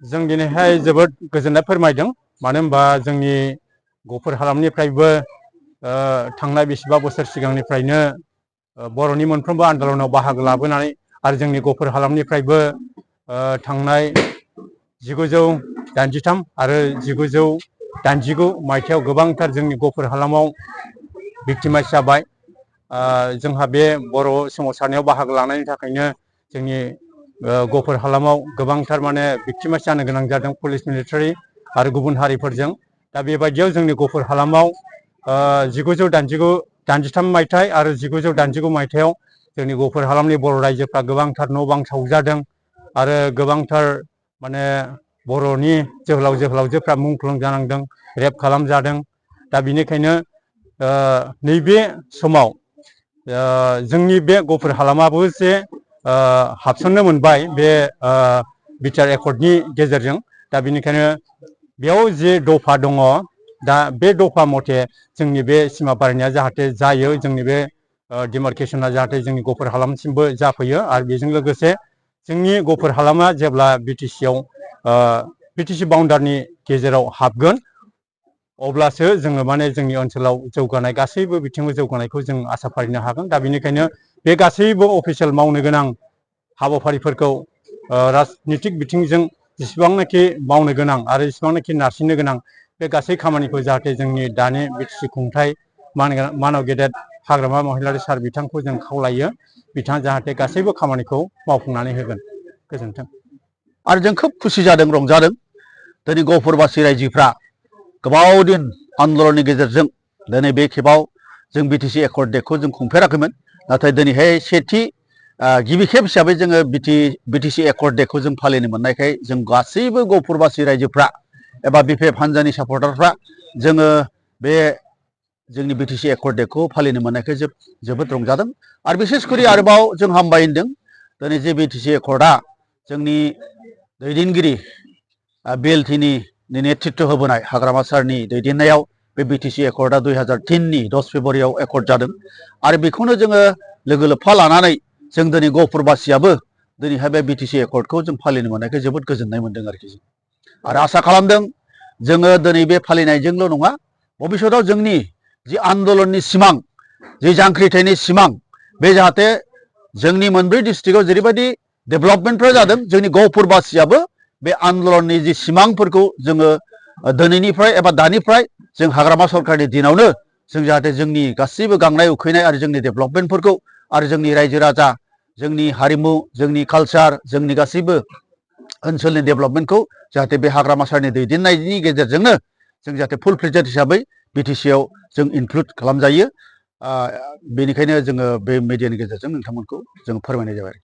जों दिनैहाय जोबोद गोजोननाय फोरमायदों मानो होनबा जोंनि गफुर हालामनिफ्रायबो थांनाय बेसेबा बोसोर सिगांनिफ्रायनो बर'नि मोनफ्रोमबो आन्दलनाव बाहागो लाबोनानै आरो जोंनि गफुर हालामनिफ्रायबो थांनाय 1983 आरो 1989 मायथाइयाव गोबांथार जोंनि गफुर हालामाव भिक्टिमाइज जाबाय। जोंहा बे बर' सोमावसारनायाव बाहागो लानायनि थाखायनो जोंनि गफुर हालामाव गोबांथार माने भिक्टिमाइज जानो गोनां जादों पुलिस मिलिटारि आरो गुबुन हारिफोरजों। दा बेबायदियाव जोंनि गफुर हालामाव 1983 मायथाइ आरो 1989 मायथाइयाव जोंनि गफुर हालामनि बर' रायजोफ्रा गोबांथार न' बां सावजादों आरो गोबांथार माने बर'नि जोहोलाव जोहोलावजोफ्रा मुंख्लं जानांदों, रेप खालामजादों। दा बेनिखायनो नैबे समाव जोंनि बे गफुर हालामाबो जे हाबसननो मोनबाय बे बिटिआर एकर्डनि गेजेरजों। दा बेनिखायनो बेयाव जे दफा दङ, दा बे दफा मथे जोंनि बे सिमा बारायनाया जाहाथे जायो, जोंनि बे डिमार्केसना जाहाथे जोंनि गफुर हालामसिमबो जाफैयो आरो बेजों लोगोसे जोंनि गफुर हालामा जेब्ला बिटिसिआव बिटिसि बाउन्डारिनि गेजेराव हाबगोन अब्लासो जोङो माने जोंनि ओनसोलाव जौगानाय गासैबो बिथिङाव जौगानायखौ जों आसा फारिनो हागोन। दा बेनिखायनो बे गासैबो अफिसियेल मावनो गोनां हाबाफारिफोरखौ राजनितिक बिथिंजों जेसेबांनाखि मावनो गोनां आरो जेसेबांनाखि नारसिननो गोनां बे गासै खामानिखौ जाहाथे जोंनि दानि बिटिसि खुंथाय मानव गेदेर हाग्रामा महिलारि सार बिथांखौ जों खावलायो, बिथाङा जाहाथे गासैबो खामानिखौ मावफुंनानै होगोन। गोजोन्थों। आरो जों खोब खुसि जादों, रंजादों। दिनै गफुरबासि रायजोफ्रा गोबाव दिन आन्दलननि गेजेरजों दिनै बे खेबाव जों बिटिसि एकर्ड डेखौ जों खुंफेराखैमोन, नाथाय दिनैहाय गिबि खेब हिसाबै जोङो बिटिसि एकर्ड डेखौ जों फालिनो मोननायखाय जों गासैबो गफुरबासि रायजोफ्रा एबा बिपिएफ हान्जानि सापर्टारफ्रा जोङो बे जोंनि बिटिसि एकर्ड डेखौ फालिनो मोननायखाय जोबोद रंजादों। आरो बिसेसकरि आरोबाव जों हामबाय होनदों दिनै जे बिटिसि एकर्डआ जोंनि दैदेनगिरि बिएलटिनि नेतृत्व होबोनाय हाग्रामा सारनि दैदेननायाव बे बिटिसि एकर्डआ 2003नि 10 फेब्रुवारियाव एकर्ड जादों। आरो बेखौनो जोङो लोगो लोब्बा लानानै जों दिनै गफुरबासियाबो दिनैहाय बे बिटिसि एकर्डखौ जों फालिनो मोननायखाय जोबोद गोजोननाय मोनदों आरोखि। आरो आसा खालामदों जोङो दिनै बे फालिनायजोंल' नङा, भबिष्यतआव जोंनि जि आन्दलननि सिमां, जि जांख्रिथायनि सिमां, बे जाहाथे जोंनि मोनब्रै डिस्ट्रिक्टआव जेरैबायदि डेभेलपमेन्टफ्रा जादों, जोंनि गफुरबासियाबो बे आन्दलननि जि सिमांफोरखौ जोङो दिनैनिफ्राय एबा दानिफ्राय जों हाग्रामा सरकारनि दिनावनो जों जाहाथे जोंनि गासैबो गांनाय उखैनाय आरो जोंनि डेभेलपमेन्टफोरखौ आरो जोंनि रायजो राजा, जोंनि हारिमु, जोंनि कालचार, जोंनि गासैबो ओनसोलनि डेभेलपमेन्टखौ जाहाथे बे हाग्रामा सारनि दैदेननायनि गेजेरजोंनो जों जाहाथे फुल फ्लेजेड हिसाबै बिटिसिआव जों इनक्लुड खालामजायो। बेनिखायनो जोङो बे मिडियानि गेजेरजों नोंथांमोनखौ जों फोरमायनाय जाबाय।